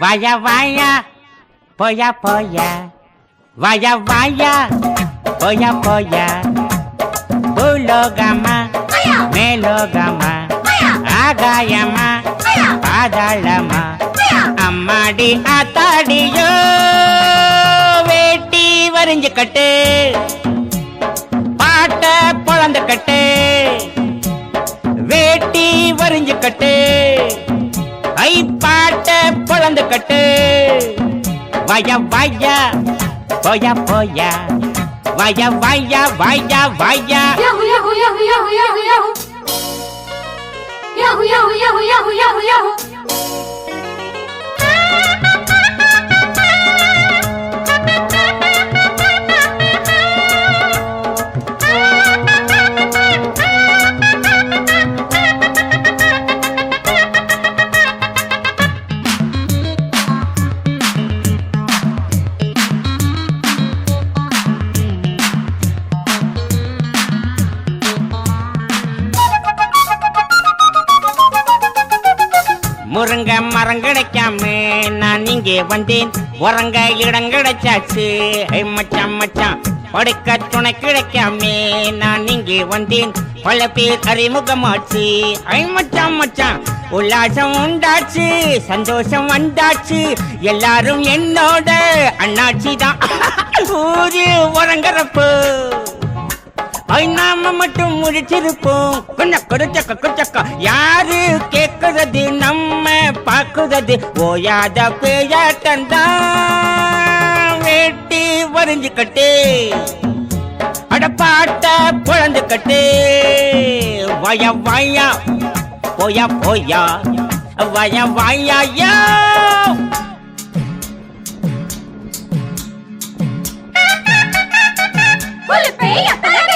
வாயா வாயா போயா போயா வாயா வாயா போயா போயா பூலோகமா மேலோகமா ஆகாயமா பாதாளமா அம்மாடி ஆத்தாடியோ வேட்டி வரிஞ்சு கட்டு பாட்ட பொழந்து கட்டு வேட்டி வரிஞ்சு கட்டு ஐ பாட்ட பொழந்து கட்டு வாயா வாயா போயா போயா வாயா வாயா வாயா வாயா Yahoo Yahoo Yahoo Yahoo Yahoo Yahoo Yahoo Yahoo Yahoo Yahoo Yahoo Yahoo முருங்க மரம் கிடைக்காம நான் இங்கே வந்தேன் உறங்க இடம் கிடைச்சாச்சு மச்சான் மச்சான் படுக்க துணை கிடைக்காம நான் இங்கே வந்தேன் பல பேர் அறிமுகமாச்சு மச்சான் மச்சான் உல்லாசம் உண்டாச்சு சந்தோஷம் வந்தாச்சு எல்லாரும் என்னோட அண்ணாச்சி தான் ஊரு உறங்குறப்போ நாம மட்டும் முடிச்சிருப்போம் கொஞ்சம் கொடுச்சக்க கொடுச்சக்கா யாரு கேக்குறது நம்ம பாக்குறது ஓயாத பேயாட்டந்தான் வேட்டி வரிஞ்சு கட்டு அடப்பாட்ட பொழந்து கட்டு வாயா வாயா போயா போயா வாயா வாயா யோ ஒரு பேய பலக